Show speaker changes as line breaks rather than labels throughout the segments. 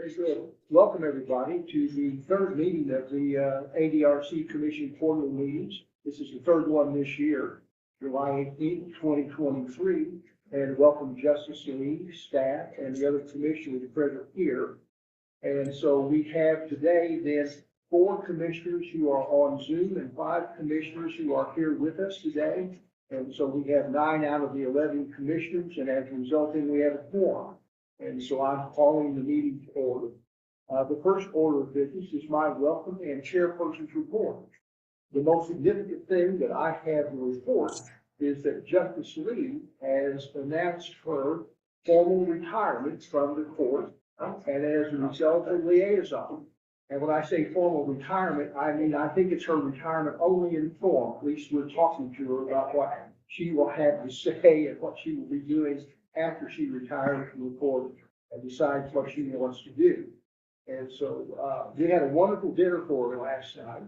Very good. Welcome, everybody, to the third meeting of the ADRC Commission quarterly meetings. This is the third one this year, July 18th, 2023. And welcome Justice Lee, staff, and the other commissioners present here. And so we have today then 4 commissioners who are on Zoom and 5 commissioners who are here with us today. And so we have 9 out of the 11 commissioners, and as a result, then we have a quorum. And so I'm calling the meeting to order. The first order of business is my welcome and chairperson's report. The most significant thing that I have to report is that Justice Lee has announced her formal retirement from the court, and as a result, a liaison. And when I say formal retirement, I mean, I think it's her retirement only in form. At least we're talking to her about what she will have to say and what she will be doing after she retires from the court and decides what she wants to do. And so we had a wonderful dinner for her last night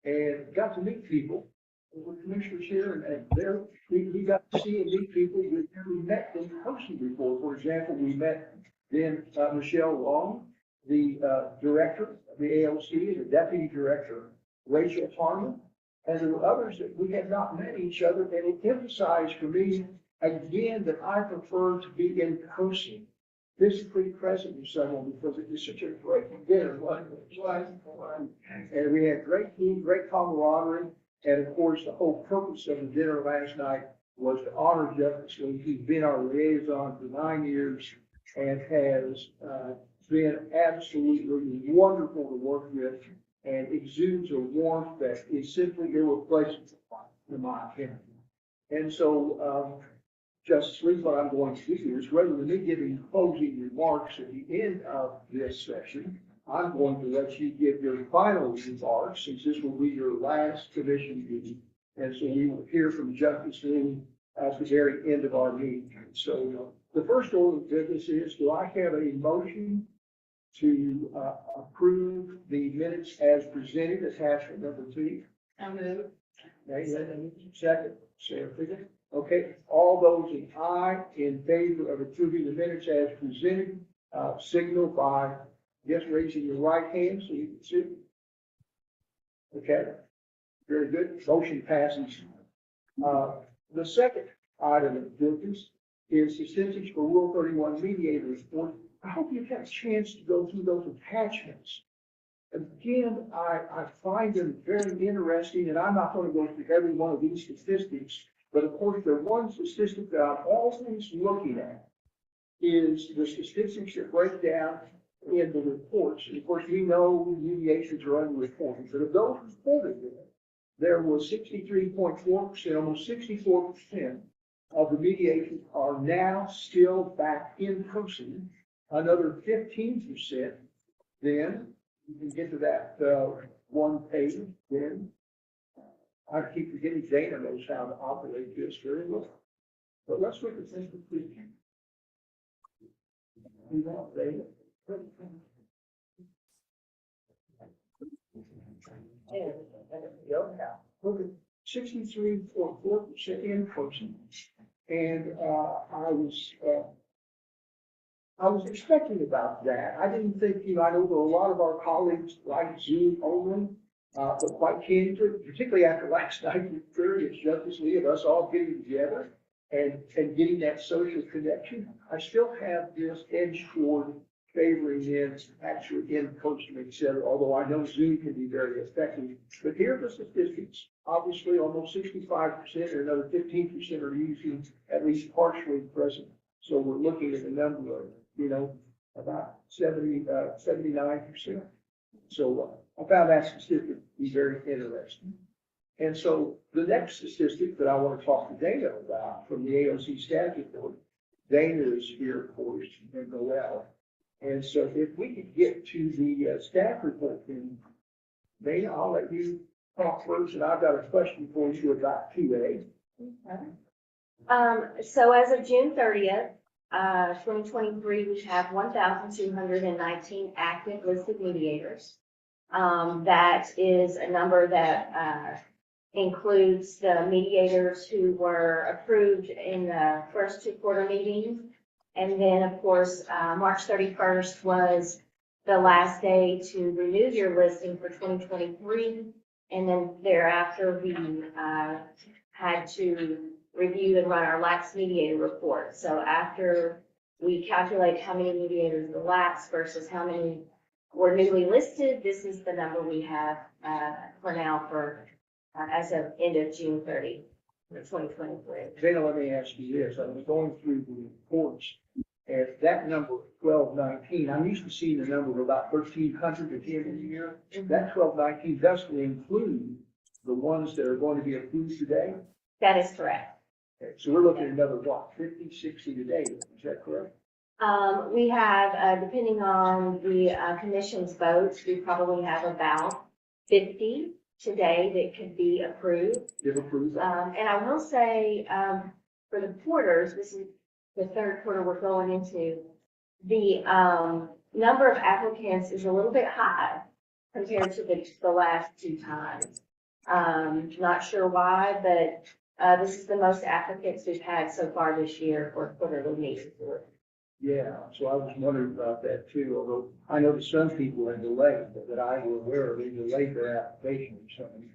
and got to meet people. There were commissioners here, and there we got to see and meet people we've never met in person before. For example, we met then Michelle Long, the director of the ALC, the deputy director, Rachel Harmon, and there were others that we had not met each other, and it emphasized for me again that I prefer to be in person, physically present with someone, because it was such a great dinner, wasn't it? And we had great team, great camaraderie, and of course the whole purpose of the dinner last night was to honor Justice Lee. He's been our liaison for 9 years and has been absolutely wonderful to work with and exudes a warmth that is simply irreplaceable, in my opinion. And so, Justice Lee, what I'm going to do is, rather than me giving closing remarks at the end of this session, I'm going to let you give your final remarks, since this will be your last commission meeting. And so we will hear from Justice Lee at the very end of our meeting. So the first order of business is, do I have a motion to approve the minutes as presented, attachment number 2?
I move.
Second, Sarah Pickett. Okay, all those in favor of approving the minutes as presented, signal by just raising your right hand so you can see. Okay, very good. Motion passes. The second item of business is the statistics for Rule 31 mediator report. I hope you've had a chance to go through those attachments. Again, I find them very interesting, and I'm not going to go through every one of these statistics, but of course, the one statistic that I'm always looking at is the statistics that break down in the reports. And of course, we know mediations are unreported, but of those reported there was 63.4%, almost 64% of the mediations are now still back in person. Another 15%, then you can get to that one page. Then I keep forgetting Dana knows how to operate this very well. But let's look at this completely. Dana. 63.4% in person, and I was expecting about that. I didn't think, I know that a lot of our colleagues like Zoom only, but quite candidly, particularly after last night's experience, Justice Lee, of us all getting together and getting that social connection, I still have this edge toward favoring in actually in person, et cetera, although I know Zoom can be very effective. But here are the statistics. Obviously, almost 65% or another 15% are usually at least partially present. So we're looking at a number of, about 79%. So I found that statistic to be very interesting. And so the next statistic that I want to talk to Dana about from the AOC staff report, Dana is here, of course, and Noel. And so if we could get to the staff report, then Dana, I'll let you talk first, and I've got a question for you about 2A.
Okay. So as of June 30th, 2023, we have 1,219 active listed mediators. That is a number that includes the mediators who were approved in the first 2 quarter meetings. And then, of course, March 31st was the last day to renew your listing for 2023. And then thereafter, we had to review and run our lapse mediator report. So after we calculate how many mediators were lapsed versus how many were newly listed, this is the number we have for now for as of end of June 30, 2023.
Dana, let me ask you this. I was going through the reports, and that number, 1219, I'm used to seeing the number of about 1,300 at the end of the year. That 1219 doesn't include the ones that are going to be approved today.
That is correct.
Okay, so we're looking at another, what, 50, 60 today, is that correct?
We have, depending on the commission's votes, we probably have about 50 today that could be approved.
If approved.
And I will say, for the quarters, this is the third quarter we're going into, the number of applicants is a little bit high compared to the last two times. Not sure why, but this is the most applicants we've had so far this year for quarterly meetings.
Yeah, so I was wondering about that too, although I know that some people are delayed, that I were aware of, they delayed their application or something.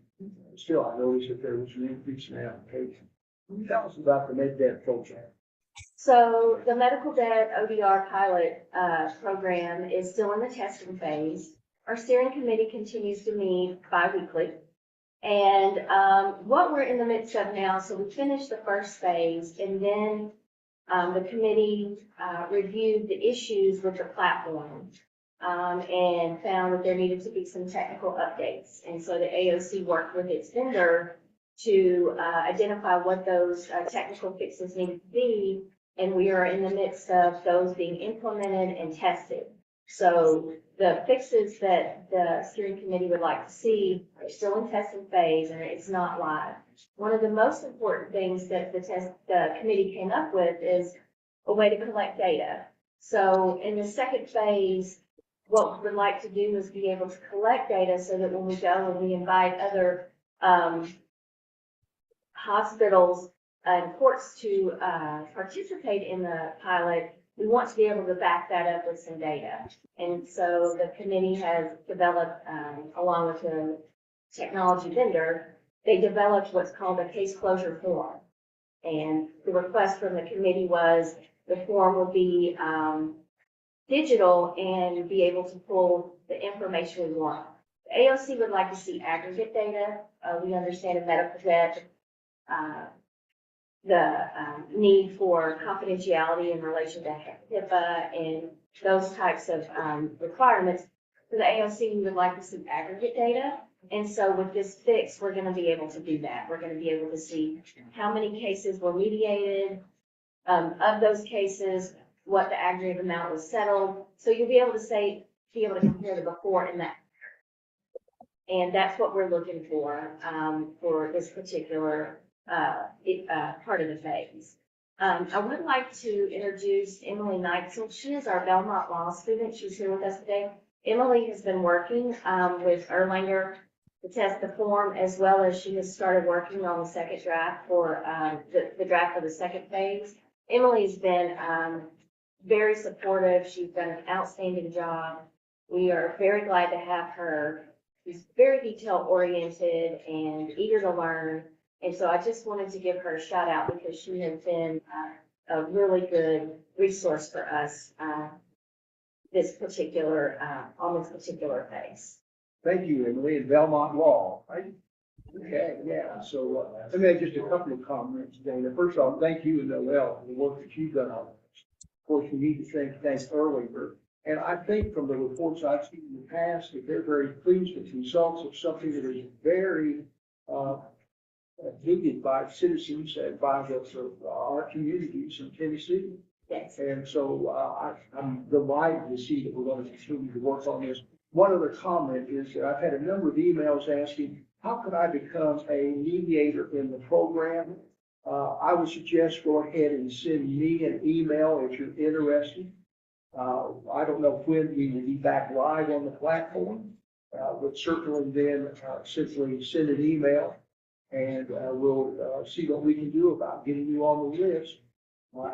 Still, I noticed that there was an increase in application. Tell us about the MedDebt program.
So the medical debt ODR pilot program is still in the testing phase. Our steering committee continues to meet bi-weekly. And what we're in the midst of now, so we finished the first phase, and then the committee reviewed the issues with the platform and found that there needed to be some technical updates. And so the AOC worked with its vendor to identify what those technical fixes needed to be, and we are in the midst of those being implemented and tested. So the fixes that the steering committee would like to see are still in testing phase, and it's not live. One of the most important things that the committee came up with is a way to collect data. So in the second phase, what we would like to do is be able to collect data so that when we go and we invite other hospitals and courts to participate in the pilot, we want to be able to back that up with some data. And so the committee has developed, along with the technology vendor, they developed what's called a case closure form. And the request from the committee was the form would be digital and be able to pull the information we want. The AOC would like to see aggregate data. We understand in medical debt, the need for confidentiality in relation to HIPAA and those types of requirements. For the AOC, we would like to see aggregate data. And so with this fix, we're going to be able to do that. We're going to be able to see how many cases were mediated, of those cases, what the aggregate amount was settled. So you'll be able to compare the before and that. And that's what we're looking for this particular part of the phase. I would like to introduce Emily Neitzel. She is our Belmont Law student. She's here with us today. Emily has been working with Erlanger to test the form, as well as she has started working on the second draft for the draft of the second phase. Emily's been very supportive. She's done an outstanding job. We are very glad to have her. She's very detail oriented and eager to learn. And so I just wanted to give her a shout out because she has been a really good resource for us on this particular phase.
Thank you, Emily, and Belmont Law, right? Okay, yeah, so let me make just a couple of comments, Dana. First off, thank you and Noel for the work that you've done on this. Of course, we need to thank Erlanger. And I think from the reports I've seen in the past that they're very pleased with the results of something that is very needed by citizens and by our communities in Tennessee.
Yes.
And so I'm delighted to see that we're going to continue to work on this. One other comment is that I've had a number of emails asking, how can I become a mediator in the program? I would suggest go ahead and send me an email if you're interested. I don't know when we will be back live on the platform, but certainly then simply send an email and we'll see what we can do about getting you on the list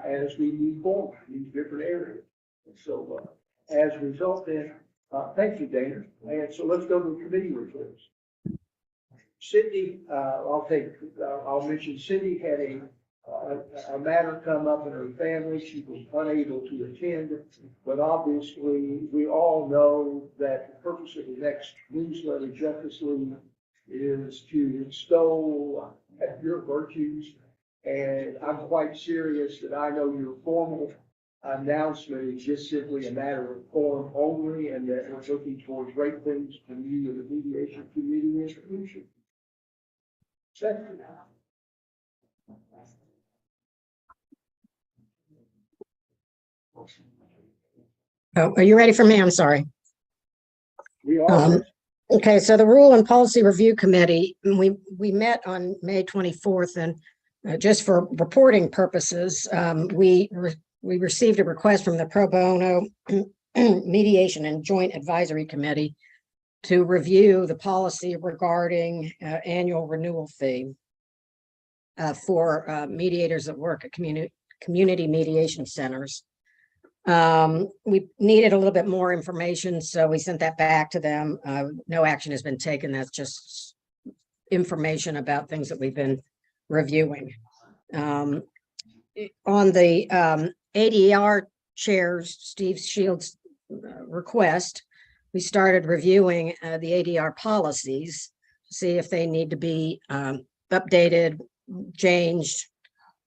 as we move forward in these different areas. And so as a result then, Thank you, Dana. And so let's go to the committee reports. Cindy, I'll mention Cindy had a matter come up in her family. She was unable to attend, but obviously we all know that the purpose of the next newsletter, Justice League, is to extol your virtues. And I'm quite serious that I know your formal announcement is just simply a matter of form only, and that we're looking towards great things from you and the mediation committee institution. Second.
Oh, are you ready for me? I'm sorry.
We are.
Okay, so the Rule and Policy Review Committee, we met on May 24th, and just for reporting purposes, we received a request from the Pro Bono Mediation and Joint Advisory Committee to review the policy regarding annual renewal fee for mediators that work at community mediation centers. We needed a little bit more information, so we sent that back to them. No action has been taken. That's just information about things that we've been reviewing. On the ADR chairs, Steve Shields' request, we started reviewing the ADR policies to see if they need to be updated, changed,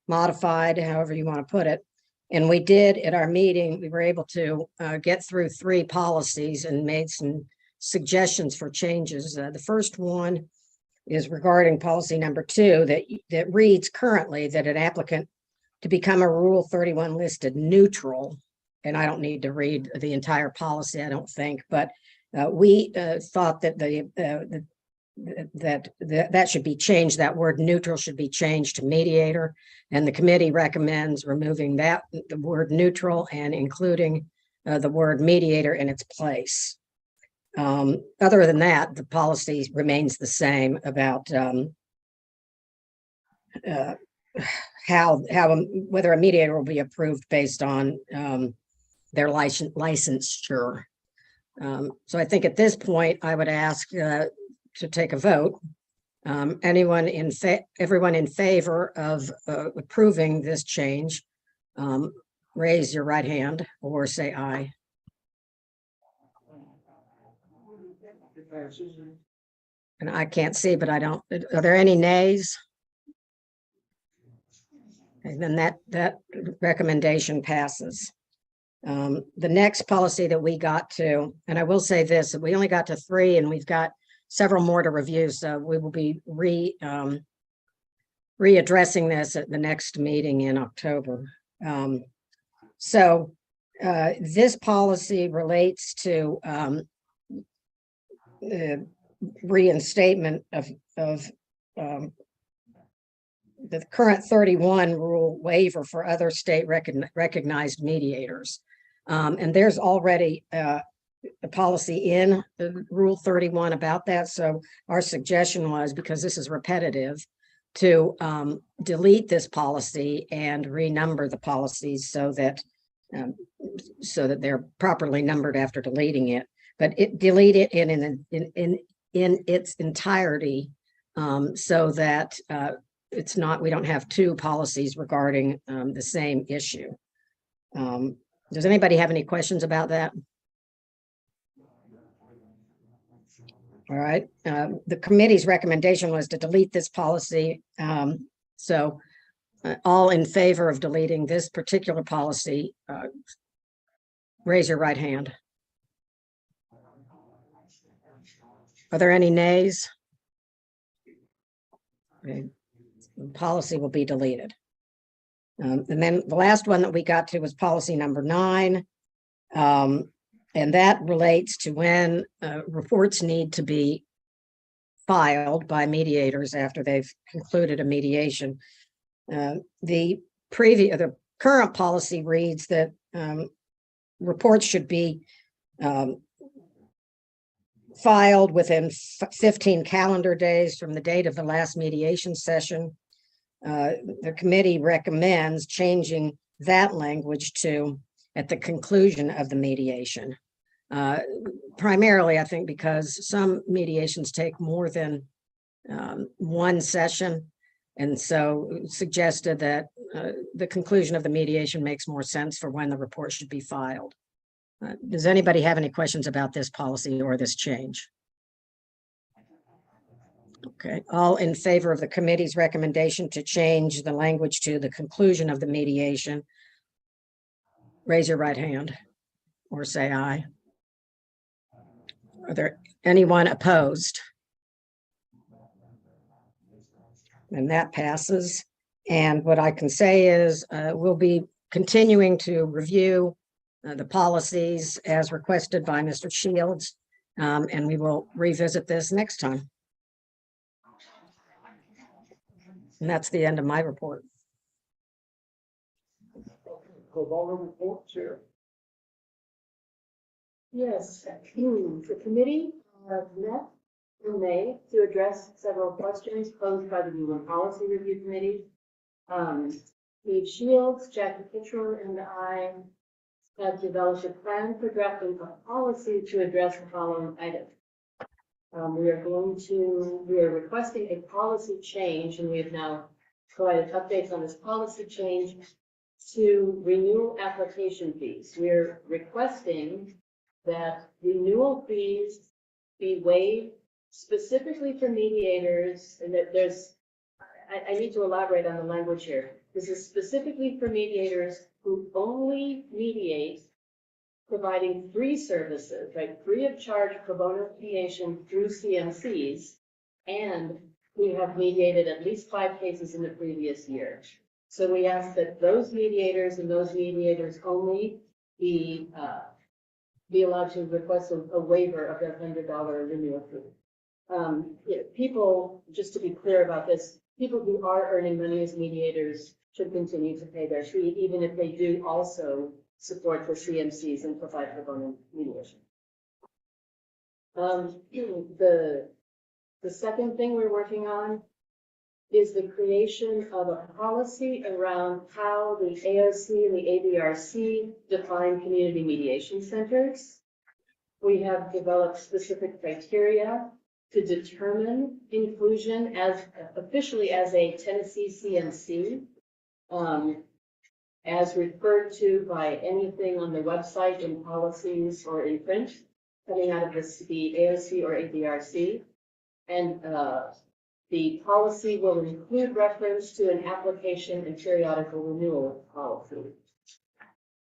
modified, however you want to put it. And we did at our meeting, we were able to get through 3 policies and made some suggestions for changes. The first one is regarding policy number 2 that reads currently that an applicant to become a Rule 31 listed neutral, and I don't need to read the entire policy, I don't think, but we thought that that should be changed. That word neutral should be changed to mediator, and the committee recommends removing the word neutral and including the word mediator in its place. Other than that, the policy remains the same about whether a mediator will be approved based on their licensure. So I think at this point, I would ask to take a vote. Everyone in favor of approving this change, raise your right hand or say aye. And I can't see, but are there any nays? And then that recommendation passes. The next policy that we got to, and I will say this, we only got to 3 and we've got several more to review, so we will be readdressing this at the next meeting in October. This policy relates to reinstatement of the current 31 rule waiver for other state recognized mediators. And there's already a policy in the Rule 31 about that. So our suggestion was, because this is repetitive, to delete this policy and renumber the policies so that they're properly numbered after deleting it. But delete it in its entirety, so that we don't have 2 policies regarding the same issue. Does anybody have any questions about that? All right. The committee's recommendation was to delete this policy. So all in favor of deleting this particular policy, raise your right hand. Are there any nays? Okay. The policy will be deleted. And then the last one that we got to was policy number 9. And that relates to when reports need to be filed by mediators after they've concluded a mediation. The current policy reads that reports should be filed within 15 calendar days from the date of the last mediation session. The committee recommends changing that language to at the conclusion of the mediation. Primarily, I think, because some mediations take more than one session. And so suggested that the conclusion of the mediation makes more sense for when the report should be filed. Does anybody have any questions about this policy or this change? Okay, all in favor of the committee's recommendation to change the language to the conclusion of the mediation, raise your right hand or say aye. Are there anyone opposed? And that passes. And what I can say is we'll be continuing to review the policies as requested by Mr. Shields, and we will revisit this next time. And that's the end of my report.
Cobalt report, Sarah.
Yes, the committee met in May to address several questions posed by the New Policy Review Committee. Steve Shields, Jackie Kitchener, and I have developed a plan for drafting a policy to address the following items. We are requesting a policy change, and we have now provided updates on this policy change to renewal application fees. We're requesting that renewal fees be waived specifically for mediators, and that I need to elaborate on the language here. This is specifically for mediators who only mediate providing free services, right? Free of charge pro bono mediation through CMCs, and who have mediated at least 5 cases in the previous year. So we ask that those mediators and those mediators only be allowed to request a waiver of their $100 renewal fee. People, just to be clear about this, people who are earning money as mediators should continue to pay their fee, even if they do also support the CMCs and provide pro bono mediation. The second thing we're working on is the creation of a policy around how the AOC and the ADRC define community mediation centers. We have developed specific criteria to determine inclusion as officially as a Tennessee CMC, as referred to by anything on the website in policies or in print coming out of the AOC or ADRC. And the policy will include reference to an application and periodical renewal policy.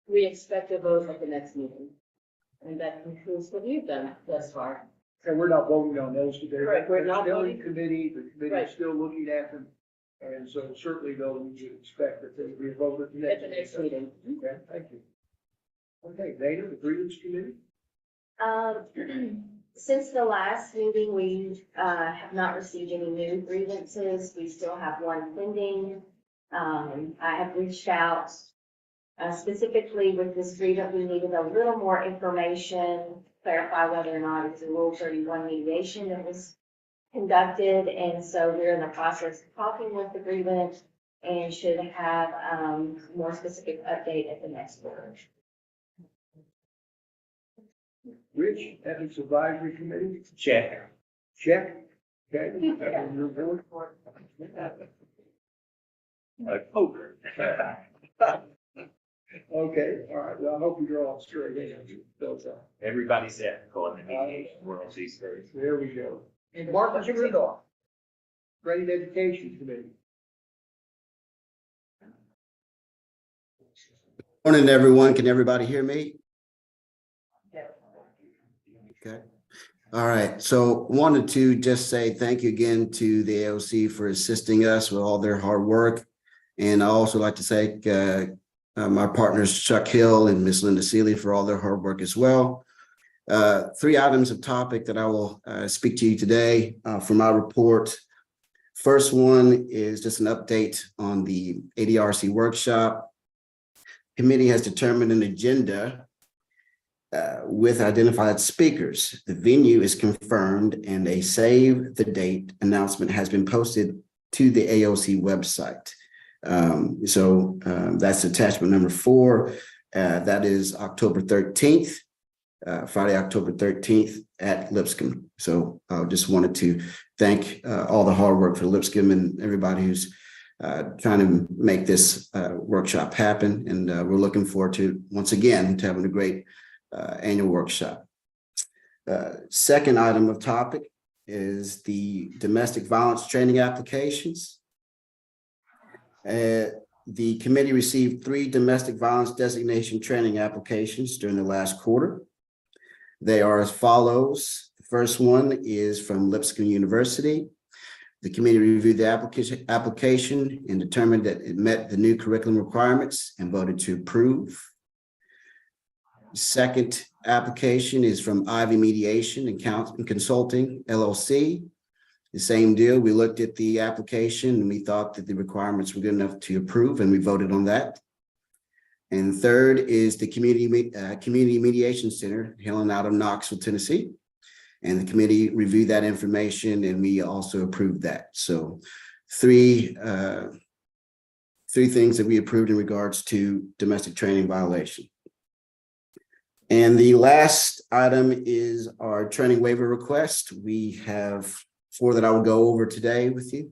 We expect a vote at the next meeting. And that concludes what we've done thus far.
And we're not voting on those today.
Correct, we're not
They're still
voting.
in committee, the committee
Right.
is still looking at them. And so certainly though, we would expect that there will be a vote at the
At the next meeting.
Okay, thank you. Okay, Dana, the grievance committee?
Since the last meeting, we have not received any new grievances. We still have one pending. I have reached out specifically with this grievance. We needed a little more information, clarify whether or not it's a Rule 31 mediation that was conducted. And so we're in the process of talking with the grievance and should have more specific update at the next board.
Rich, Ethics Advisory Committee?
Check.
Check. Okay. And your board?
Poker.
Okay, all right. Well, I hope you're all straight.
Everybody's ethical in the mediation world these days.
There we go. And Marcus Rudolph, Graded Education Committee.
Morning, everyone. Can everybody hear me? Okay. All right. So wanted to just say thank you again to the AOC for assisting us with all their hard work. And I also like to thank my partners, Chuck Hill and Miss Linda Seeley, for all their hard work as well. 3 items of topic that I will speak to you today for my report. First one is just an update on the ADRC workshop. Committee has determined an agenda with identified speakers. The venue is confirmed and a save the date announcement has been posted to the AOC website. So that's attachment number 4. That is October 13th. Friday, October 13th at Lipscomb. So I just wanted to thank all the hard work for Lipscomb and everybody who's trying to make this workshop happen. And we're looking forward to, once again, to having a great annual workshop. Second item of topic is the domestic violence training applications. The committee received 3 domestic violence designation training applications during the last quarter. They are as follows. The first one is from Lipscomb University. The committee reviewed the application and determined that it met the new curriculum requirements and voted to approve. Second application is from Ivy Mediation and Consulting, LLC. The same deal. We looked at the application and we thought that the requirements were good enough to approve, and we voted on that. And third is the Community Mediation Center, hailing out of Knoxville, Tennessee. And the committee reviewed that information and we also approved that. So three things that we approved in regards to domestic training violation. And the last item is our training waiver request. We have 4 that I will go over today with you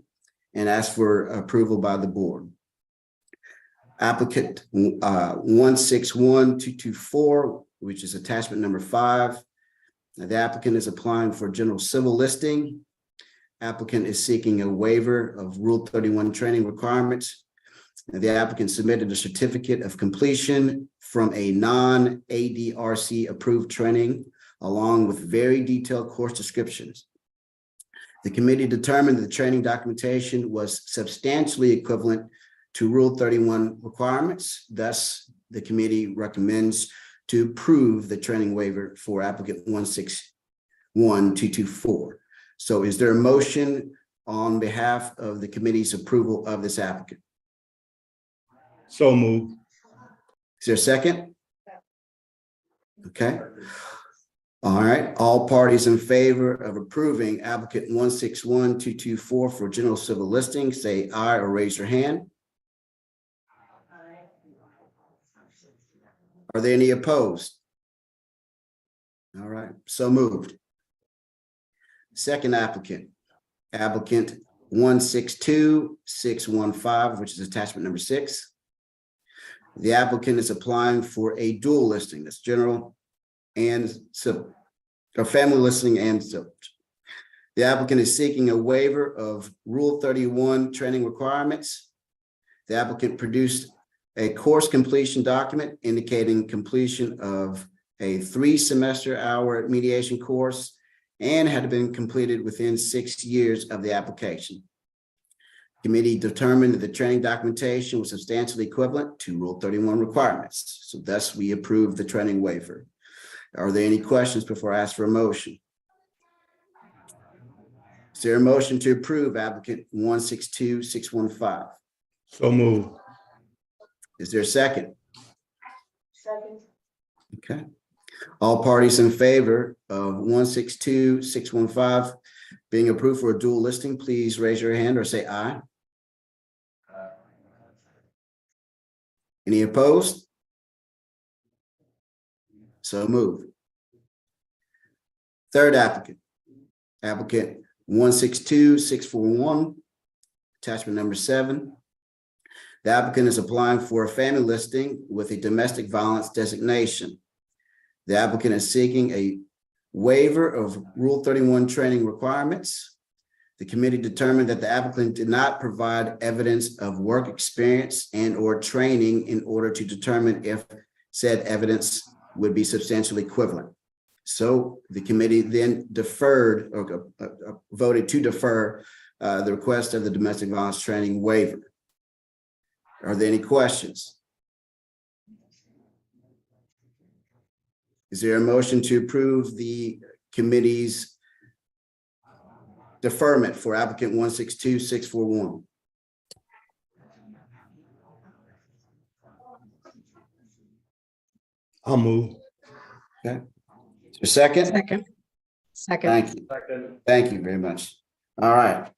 and ask for approval by the board. Applicant 161224, which is attachment number 5. The applicant is applying for general civil listing. Applicant is seeking a waiver of Rule 31 training requirements. The applicant submitted a certificate of completion from a non-ADRC approved training, along with very detailed course descriptions. The committee determined that the training documentation was substantially equivalent to Rule 31 requirements. Thus, the committee recommends to approve the training waiver for applicant 161224. So is there a motion on behalf of the committee's approval of this applicant?
So moved.
Is there a second? Okay. All right. All parties in favor of approving applicant 161224 for general civil listing, say aye or raise your hand. Are there any opposed? All right, so moved. Second applicant, applicant 162615, which is attachment number 6. The applicant is applying for a dual listing, that's general and civil, or family listing and civil. The applicant is seeking a waiver of Rule 31 training requirements. The applicant produced a course completion document indicating completion of a 3-semester-hour mediation course and had been completed within 6 years of the application. Committee determined that the training documentation was substantially equivalent to Rule 31 requirements. So thus we approve the training waiver. Are there any questions before I ask for a motion? Is there a motion to approve applicant 162615?
So moved.
Is there a second?
Second.
Okay. All parties in favor of 162615 being approved for a dual listing, please raise your hand or say aye. Any opposed? So moved. Third applicant, applicant 162641, attachment number 7. The applicant is applying for a family listing with a domestic violence designation. The applicant is seeking a waiver of Rule 31 training requirements. The committee determined that the applicant did not provide evidence of work experience and or training in order to determine if said evidence would be substantially equivalent. So the committee then deferred or voted to defer the request of the domestic violence training waiver. Are there any questions? Is there a motion to approve the committee's deferment for applicant 162641?
I'll move.
Okay. Is there a second?
Second.
Thank you. Thank you very much. All right.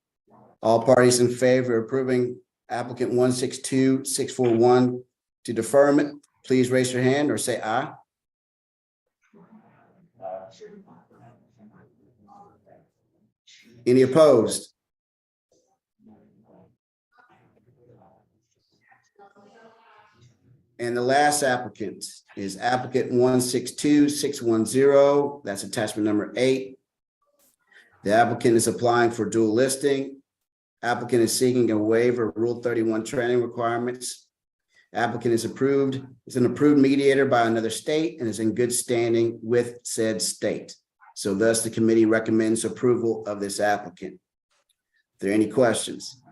All parties in favor of approving applicant 162641 to deferment, please raise your hand or say aye. Any opposed? And the last applicant is applicant 162610. That's attachment number 8. The applicant is applying for dual listing. Applicant is seeking a waiver of Rule 31 training requirements. Applicant is an approved mediator by another state and is in good standing with said state. So thus the committee recommends approval of this applicant. Are there any questions?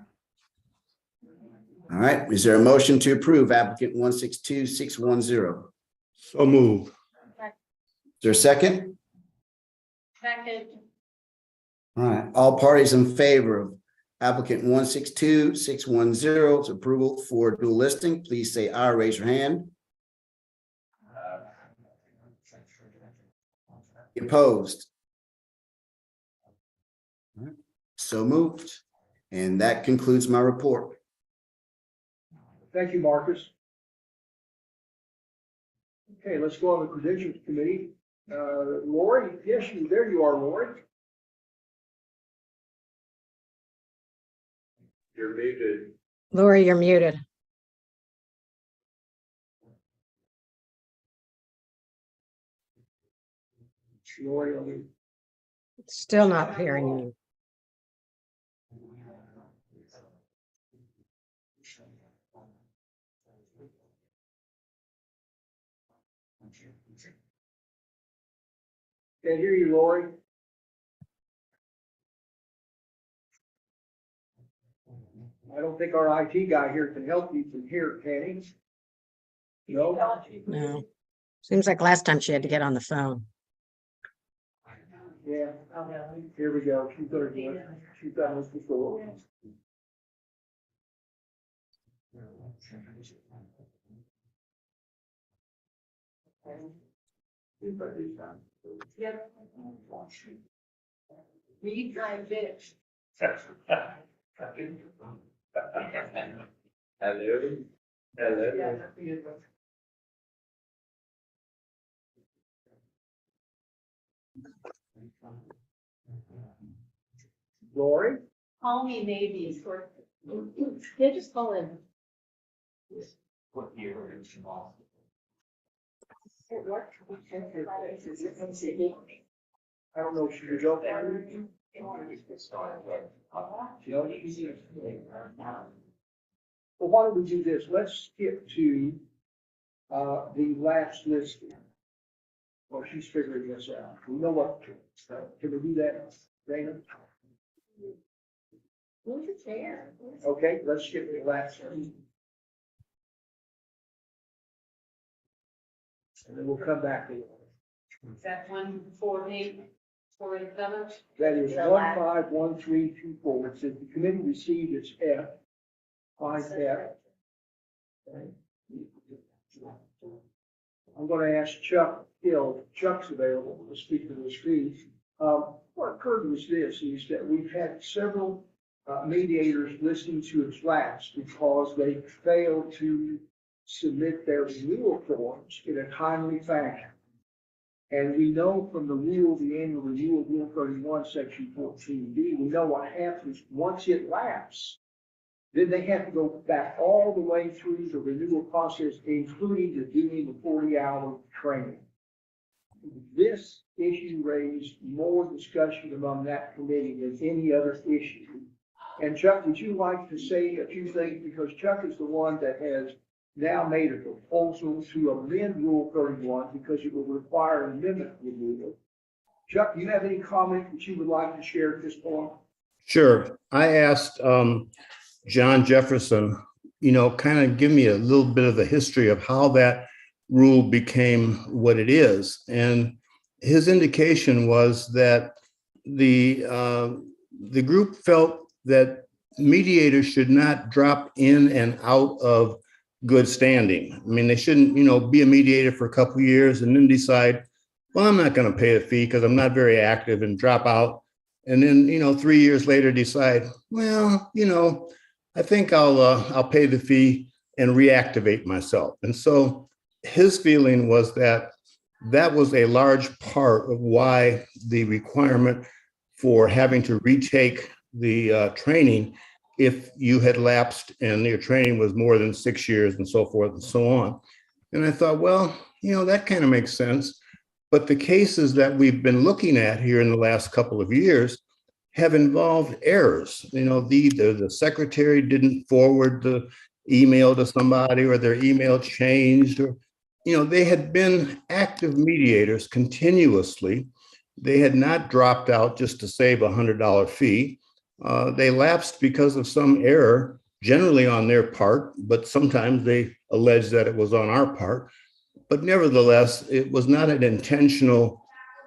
All right, is there a motion to approve applicant 162610?
So move.
Is there a second?
Second.
All right, all parties in favor of applicant 162610's approval for dual listing, please say aye, raise your hand. Opposed? All right, so moved. And that concludes my report.
Thank you, Marcus. Okay, let's go on the credentials committee. Lori, yes, there you are, Lori.
You're muted.
Lori, you're muted.
Lori, on the
Still not hearing you.
Can't hear you, Lori. I don't think our IT guy here can help you from here, can he? No?
No. Seems like last time she had to get on the phone.
Yeah. Here we go. She's gonna do it. She's done this before.
Yep. Me try bitch.
Hello. Hello.
Lori?
Call me maybe. Yeah, just call in.
What year is she on?
It worked.
I don't know if she was up there. Well, why don't we do this? Let's skip to the last listing. Well, she's figuring this out. We know what, can we do that, Dana?
Who's your chair?
Okay, let's skip the last one. And then we'll come back to it.
Is that 148, 487?
That is 151324. It says the committee received its F, 5F. Okay. I'm going to ask Chuck Hill, if Chuck's available to speak to this fee. What occurred was this, is that we've had several mediators listening to its lapse because they failed to submit their renewal forms in a timely fashion. And we know from the rule, the annual renewal, Rule 31, Section 14B, we know what happens once it lapses. Then they have to go back all the way through the renewal process, including the doing the 40-hour training. This issue raised more discussion among that committee than any other issue. And Chuck, would you like to say a few things? Because Chuck is the one that has now made a proposal to amend Rule 31 because it will require an amendment renewal. Chuck, do you have any comment that you would like to share at this point?
Sure. I asked John Jefferson, kind of give me a little bit of the history of how that rule became what it is. And his indication was that the group felt that mediators should not drop in and out of good standing. I mean, they shouldn't, be a mediator for a couple of years and then decide, well, I'm not going to pay a fee because I'm not very active, and drop out. And then, 3 years later decide, well, I think I'll pay the fee and reactivate myself. And so his feeling was that that was a large part of why the requirement for having to retake the training if you had lapsed and your training was more than 6 years and so forth and so on. And I thought, well, that kind of makes sense. But the cases that we've been looking at here in the last couple of years have involved errors. The secretary didn't forward the email to somebody, or their email changed, or, they had been active mediators continuously. They had not dropped out just to save a $100 fee. They lapsed because of some error, generally on their part, but sometimes they allege that it was on our part. But nevertheless, it was not an intentional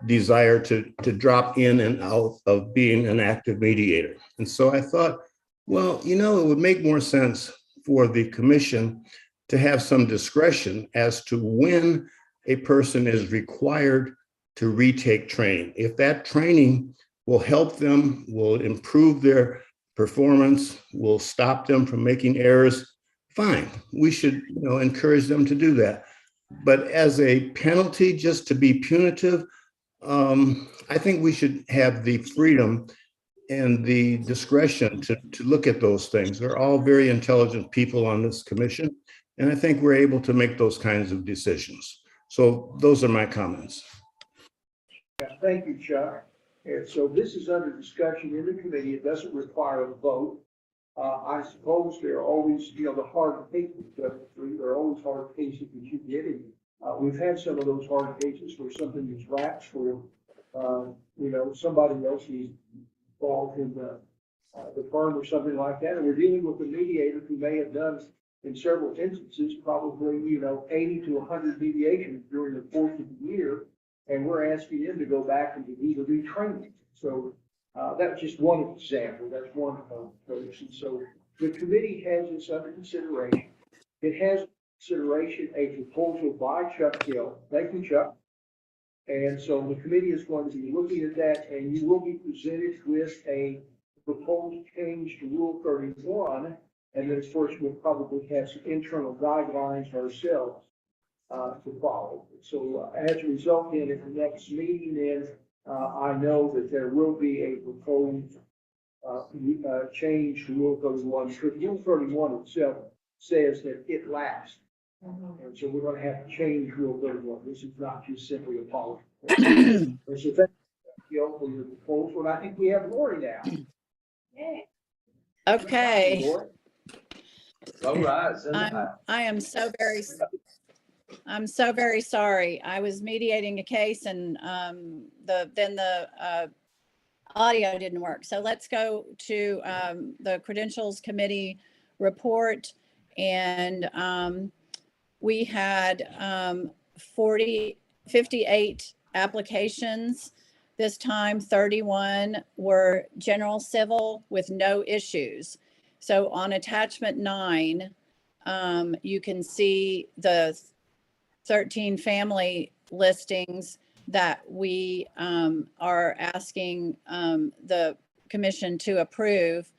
desire to drop in and out of being an active mediator. And so I thought, well, it would make more sense for the commission to have some discretion as to when a person is required to retake training. If that training will help them, will improve their performance, will stop them from making errors, fine. We should, encourage them to do that. But as a penalty, just to be punitive, I think we should have the freedom and the discretion to look at those things. They're all very intelligent people on this commission, and I think we're able to make those kinds of decisions. So those are my comments.
Yeah, thank you, Chuck. And so this is under discussion in the committee. It doesn't require a vote. I suppose there are always, the hard cases, there are always hard cases that you get in. We've had some of those hard cases where something is lapsed for, somebody else is involved in the firm or something like that. And we're dealing with a mediator who may have done, in several instances, probably, 80 to 100 mediations during the course of the year. And we're asking them to go back and to do the retraining. So that's just one example. That's one of those. And so the committee has this under consideration. It has consideration a proposal by Chuck Hill. Thank you, Chuck. And so the committee is going to be looking at that, and you will be presented with a proposed change to Rule 31. And then, of course, we'll probably have some internal guidelines ourselves to follow. So as a result, then at the next meeting, then I know that there will be a proposed change to Rule 31, because Rule 31 itself says that it lapsed. And so we're going to have to change Rule 31. This is not just simply a policy. And so thank you for your proposal. And I think we have Lori now.
Yay.
Okay.
Lori?
All right.
I'm so very sorry. I was mediating a case and the audio didn't work. So let's go to the Credentials Committee report. And we had 58 applications. This time 31 were general civil with no issues. So on attachment 9, you can see the 13 family listings that we are asking the commission to approve.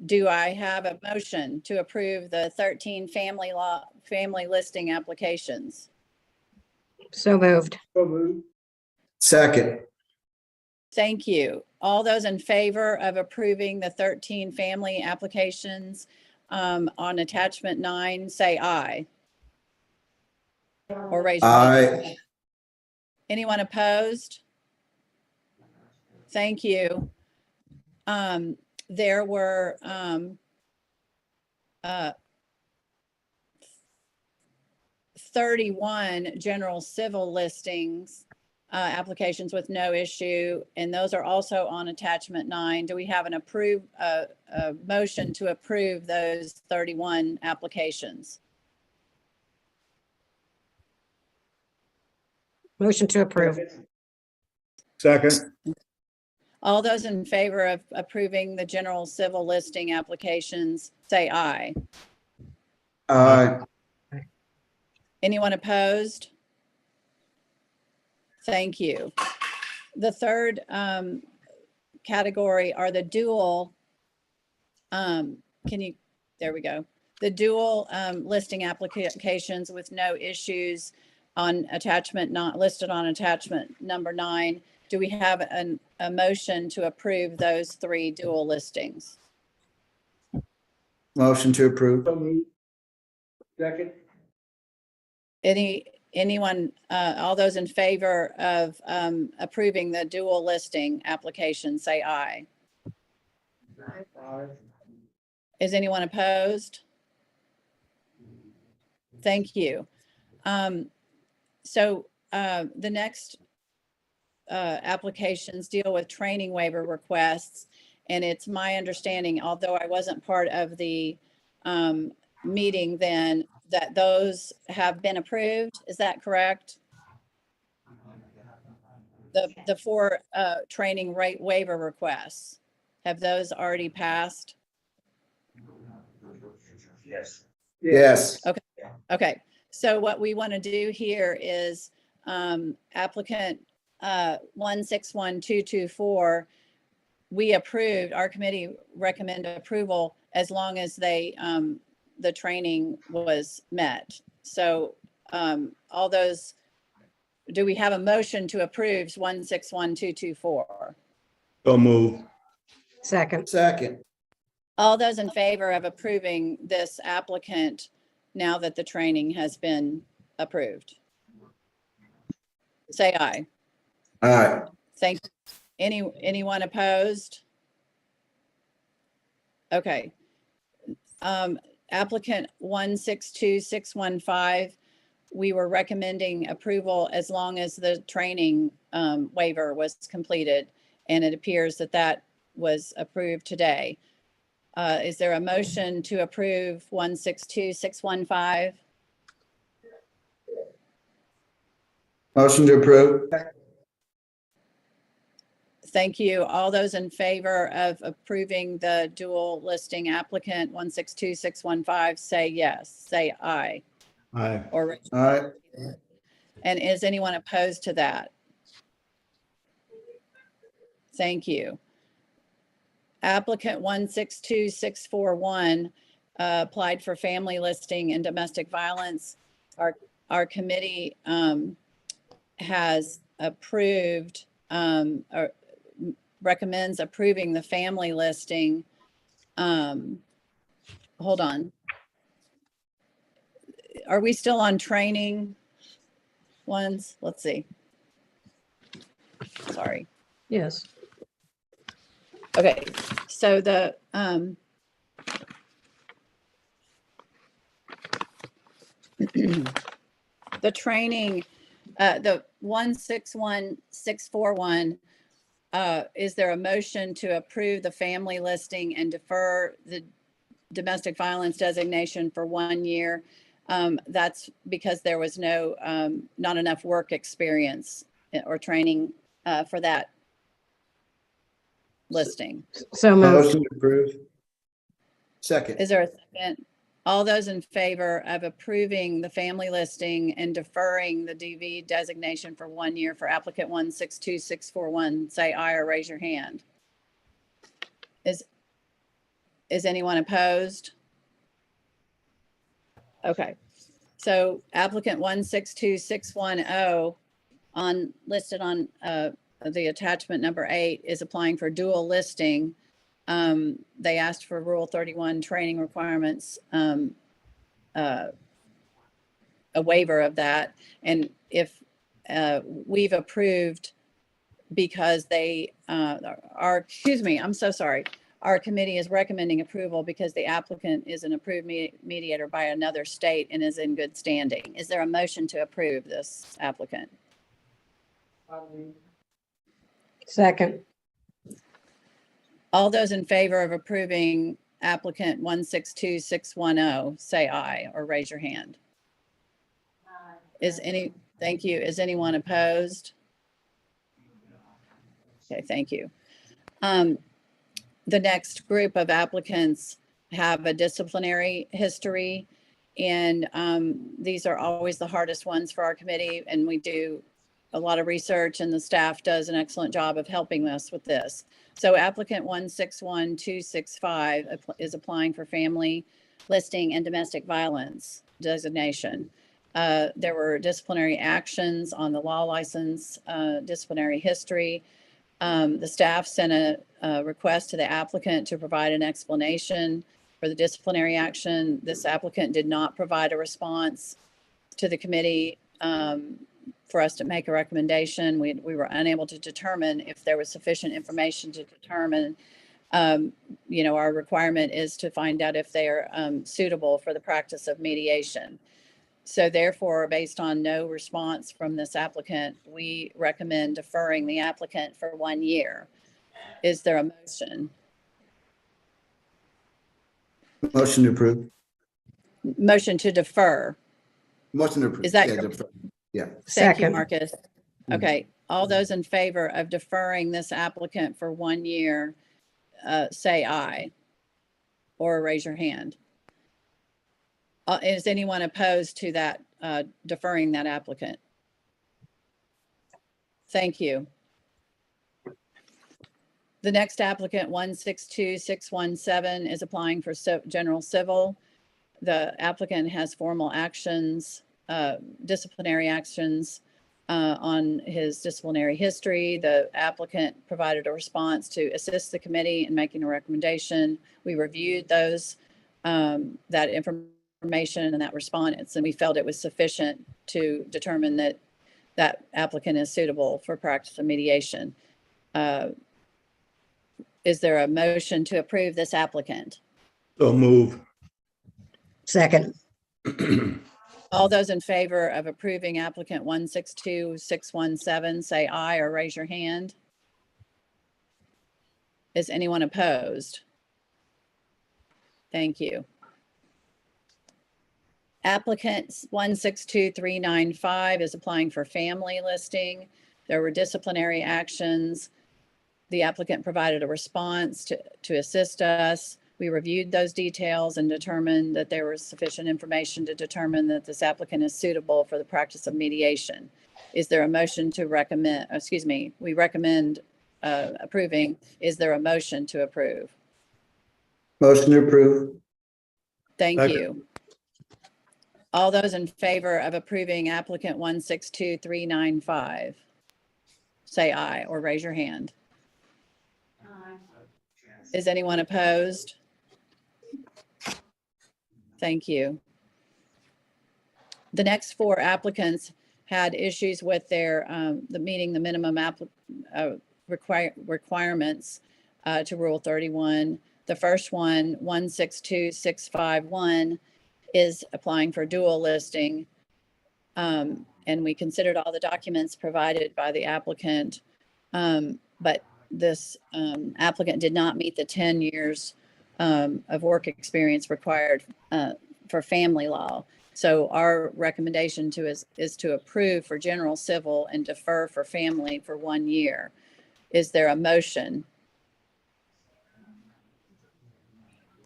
Do I have a motion to approve the 13 family listing applications?
So moved.
So moved.
Second.
Thank you. All those in favor of approving the 13 family applications on attachment 9, say aye. Or raise your hand.
Aye.
Anyone opposed? Thank you. There were 31 general civil listings applications with no issue, and those are also on attachment 9. Do we have an motion to approve those 31 applications?
Motion to approve.
Second.
All those in favor of approving the general civil listing applications, say aye.
Aye.
Anyone opposed? Thank you. The third category are the dual, there we go. The dual listing applications with no issues. on attachment not listed on attachment number 9. Do we have a motion to approve those 3 dual listings?
Motion to approve.
So moved. Second.
Anyone, all those in favor of approving the dual listing application, say aye.
Aye.
Is anyone opposed? Thank you. So the next applications deal with training waiver requests. And it's my understanding, although I wasn't part of the meeting then, that those have been approved. Is that correct? The 4 training rate waiver requests, have those already passed?
Yes.
Yes.
Okay, so what we want to do here is applicant 161224, we approved, our committee recommended approval as long as they, the training was met. So all those, do we have a motion to approve 161224?
So move.
Second,
Second.
All those in favor of approving this applicant now that the training has been approved? Say aye.
All right.
Thank you. Anyone opposed? Okay. Applicant 162615, we were recommending approval as long as the training waiver was completed, and it appears that that was approved today. Is there a motion to approve 162615?
Motion to approve.
Thank you. All those in favor of approving the dual listing applicant 162615, say yes, say aye.
Aye.
Or,
All right.
and is anyone opposed to that? Thank you. Applicant 162641 applied for family listing and domestic violence. Our committee has approved or recommends approving the family listing. Hold on. Are we still on training ones? Let's see. Sorry.
yes.
Okay, so the the training, the 161641, is there a motion to approve the family listing and defer the domestic violence designation for 1 year? That's because there was no, not enough work experience or training for that listing.
So moved.
Motion to approve. Second.
Is there a second? All those in favor of approving the family listing and deferring the DV designation for 1 year for applicant 162641, say aye or raise your hand. Is anyone opposed? Okay, so applicant 162610 listed on the attachment number 8 is applying for dual listing. They asked for Rule 31 training requirements, a waiver of that. And if we've approved because they are, excuse me, I'm so sorry. Our committee is recommending approval because the applicant is an approved mediator by another state and is in good standing. Is there a motion to approve this applicant?
Second,
All those in favor of approving applicant 162610, say aye or raise your hand. Thank you. Is anyone opposed? Okay, thank you. The next group of applicants have a disciplinary history, and these are always the hardest ones for our committee, and we do a lot of research, and the staff does an excellent job of helping us with this. So applicant 161265 is applying for family listing and domestic violence designation. There were disciplinary actions on the law license, disciplinary history. The staff sent a request to the applicant to provide an explanation for the disciplinary action. This applicant did not provide a response to the committee for us to make a recommendation. We were unable to determine if there was sufficient information to determine. Our requirement is to find out if they are suitable for the practice of mediation. So therefore, based on no response from this applicant, we recommend deferring the applicant for 1 year. Is there a motion?
Motion to approve.
Motion to defer.
Motion to approve.
Is that
Yeah,
your-
defer. Yeah.
Thank you,
Second.
Marcus. Okay, all those in favor of deferring this applicant for 1 year, say aye. Or raise your hand. Is anyone opposed to that, deferring that applicant? Thank you. The next applicant, 162617, is applying for general civil. The applicant has formal actions, disciplinary actions on his disciplinary history. The applicant provided a response to assist the committee in making a recommendation. We reviewed those, that information and that response, and we felt it was sufficient to determine that that applicant is suitable for practice of mediation. Is there a motion to approve this applicant?
So move.
Second.
All those in favor of approving applicant 162617, say aye or raise your hand. Is anyone opposed? Thank you. Applicant 162395 is applying for family listing. There were disciplinary actions. The applicant provided a response to assist us. We reviewed those details and determined that there was sufficient information to determine that this applicant is suitable for the practice of mediation. Is there a motion to recommend, we recommend approving. Is there a motion to approve?
Motion to approve.
Thank
Second.
you. All those in favor of approving applicant 162395, say aye or raise your hand. Is anyone opposed? Thank you. The next 4 applicants had issues with their meeting the minimum requirements to Rule 31. The first one, 162651, is applying for dual listing. And we considered all the documents provided by the applicant, but this applicant did not meet the 10 years of work experience required for family law. So our recommendation is to approve for general civil and defer for family for 1 year. Is there a motion?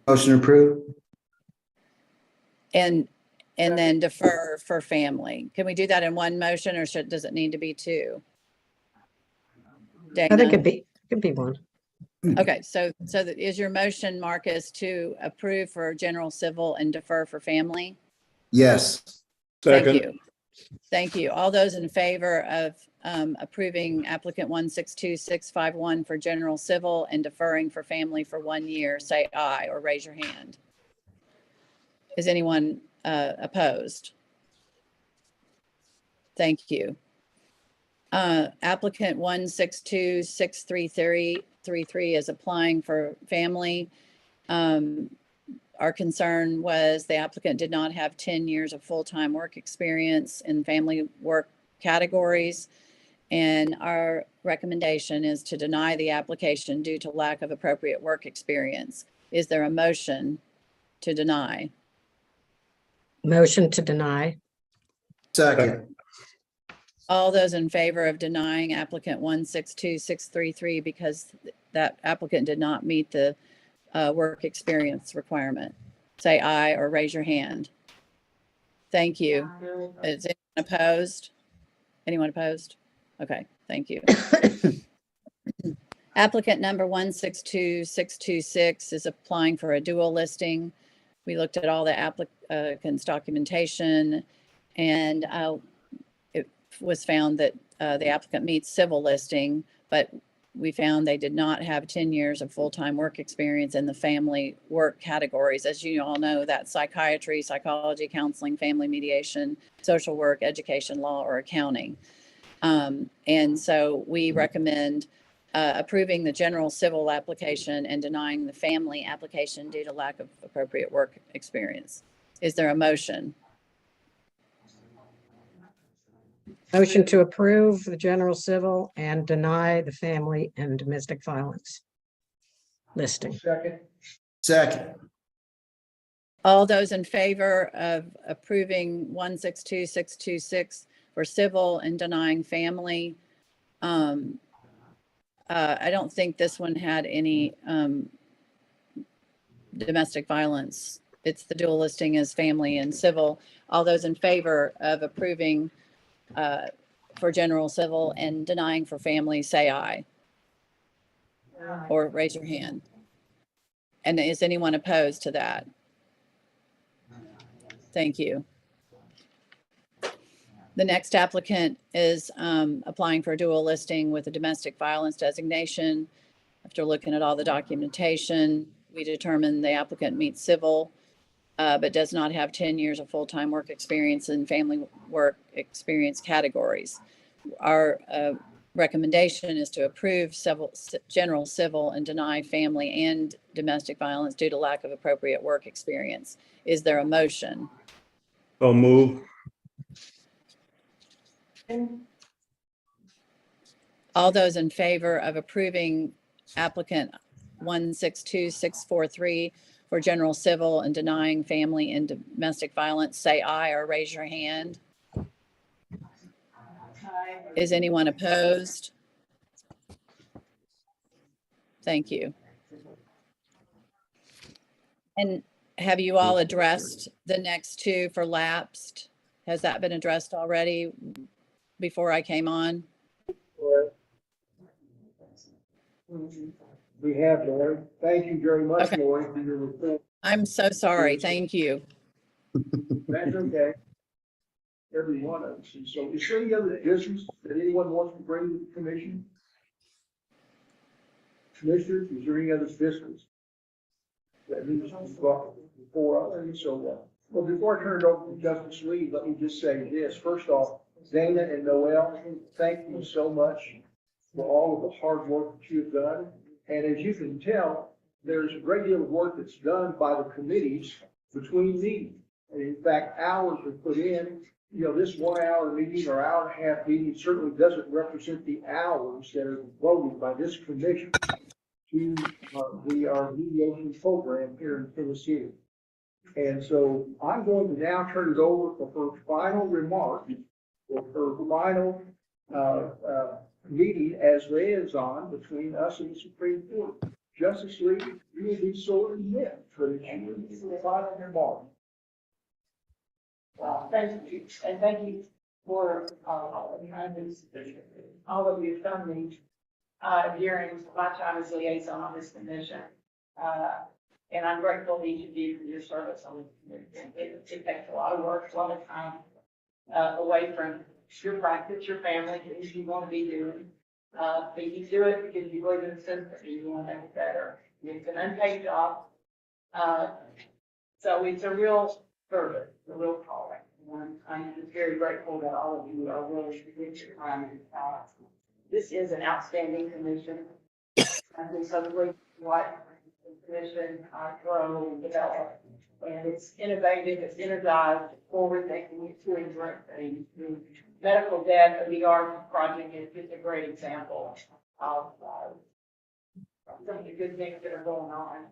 Motion to approve.
And then defer for family. Can we do that in one motion, or does it need to be 2?
I think
Dana?
it could be one.
Okay, so is your motion, Marcus, to approve for general civil and defer for family?
Yes.
Thank
Second.
you. Thank you. All those in favor of approving applicant 162651 for general civil and deferring for family for 1 year, say aye or raise your hand. Is anyone opposed? Thank you. Applicant 162633 is applying for family. Our concern was the applicant did not have 10 years of full-time work experience in family work categories. And our recommendation is to deny the application due to lack of appropriate work experience. Is there a motion to deny?
Motion to deny.
Second.
All those in favor of denying applicant 162633 because that applicant did not meet the work experience requirement, say aye or raise your hand. Thank you. Is anyone opposed? Anyone opposed? Okay, thank you. Applicant number 162626 is applying for a dual listing. We looked at all the applicant's documentation And it was found that the applicant meets civil listing, but we found they did not have 10 years of full-time work experience in the family work categories. As you all know, that's psychiatry, psychology, counseling, family mediation, social work, education, law, or accounting. And so we recommend approving the general civil application and denying the family application due to lack of appropriate work experience. Is there a motion?
Motion to approve the general civil and deny the family and domestic violence listing.
Second,
Second.
All those in favor of approving 162626 for civil and denying family? I don't think this one had any domestic violence. It's the dual listing as family and civil. All those in favor of approving for general civil and denying for family, say aye. Or raise your hand. And is anyone opposed to that? Thank you. The next applicant is applying for a dual listing with a domestic violence designation. After looking at all the documentation, we determined the applicant meets civil, but does not have 10 years of full-time work experience in family work experience categories. Our recommendation is to approve general civil and deny family and domestic violence due to lack of appropriate work experience. Is there a motion?
So move.
All those in favor of approving applicant 162643 for general civil and denying family and domestic violence, say aye or raise your hand. Is anyone opposed? Thank you. And have you all addressed the next two for lapsed? Has that been addressed already before I came on?
we have, Lori. Thank you very much,
Okay.
Lori, for your report.
I'm so sorry. Thank you.
That's okay. Every one of us. And so is there any other business that anyone wants to bring to the commission? Commissioners, is there any other business that needs to be brought before us? So, well, before I turn it over to Justice Lee, let me just say this. First off, Dana and Noel, thank you so much for all of the hard work that you've done. And as you can tell, there's a great deal of work that's done by the committees between meetings. And in fact, hours are put in. You know, this 1 hour meeting or hour and a half meeting certainly doesn't represent the hours that are devoted by this commission to our mediation program here in Tennessee. And so I'm going to now turn it over for her final remarks, for her final meeting as liaison between us and the Supreme Court. Justice Lee, you will be sorely missed, but it's your final remarks.
Well, thank you, and thank you for all of kindness, all of you've done me during my time as liaison on this commission. And I'm grateful to each of you for your service on the commission. It takes a lot of work, a lot of time away from your practice, your family, things you want to be doing. But you do it because you believe in the system and you want to make it better. It's an unpaid job. So it's a real service, a real calling. And I'm just very grateful that all of you are willing to give your time and this is an outstanding commission. And we celebrate what the commission grow and develop. And it's innovative, it's energized, forward thinking, it's doing great things. The medical debt ADR project is just a great example of some of the good things that are going on.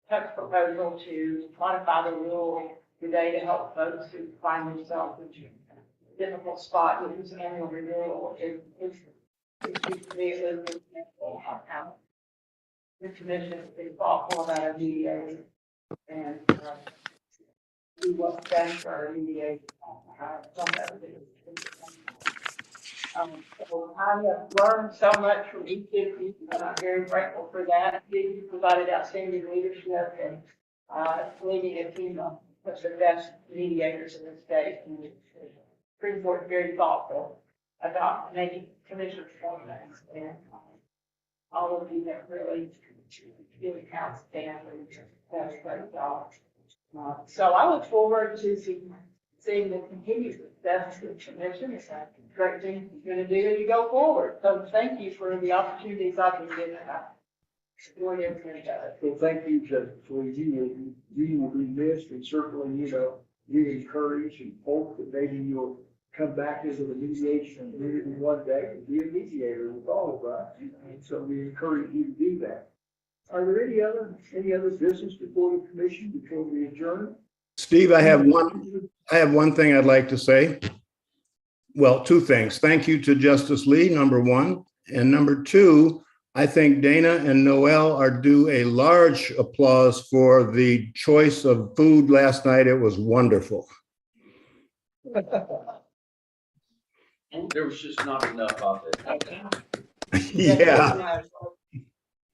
Tuck's proposal to modify the rule today to help folks who find themselves in a difficult spot with this annual renewal is to me it was an example of how the commission has been thoughtful about our mediation and do what's best for our mediation. So I have learned so much from each of you, and I'm very grateful for that. You provided outstanding leadership and leading a team of the best mediators in the state. And the Supreme Court is very thoughtful about making commissioners appointments, and all of you have really given outstanding, that's great job. So I look forward to seeing the continued success of the commission. It's a great thing you're going to do as you go forward. So thank you for the opportunities I've been given. Doing everything does.
Well, thank you, Justice Lee. You will be missed, and certainly, you encourage and hope that maybe you'll come back into the mediation community one day and be a mediator with all of us. And so we encourage you to do that. Are there any other business before the commission before we adjourn?
Steve, I have one thing I'd like to say. Well, two things. Thank you to Justice Lee, number one. And number two, I think Dana and Noel are due a large applause for the choice of food last night. It was wonderful.
There was just not enough of it.
Yeah.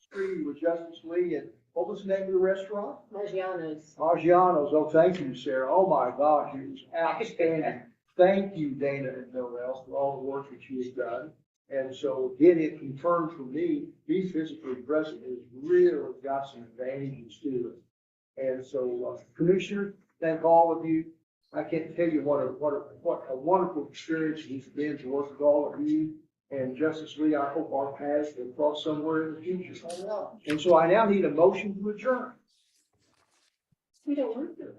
Screen with Justice Lee, and what was the name of the restaurant?
Maggiano's.
Maggiano's. Oh, thank you, Sarah. Oh, my gosh, it was outstanding. Thank you, Dana and Noel, for all the work that you have done. And so get it confirmed for me, being physically present has really got some advantages to it. And so, Commissioner, thank all of you. I can't tell you what a wonderful experience it's been to work with all of you. And Justice Lee, I hope our paths will cross somewhere in the future. And so I now need a motion to adjourn.
We don't want to.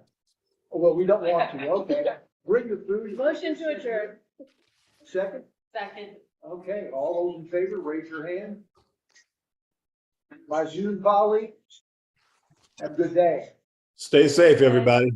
Well, we don't want to, okay. Bring your food.
Motion to adjourn.
Second?
Second.
Okay, all those in favor, raise your hand. My Zoom colleagues, have a good day.
Stay safe, everybody.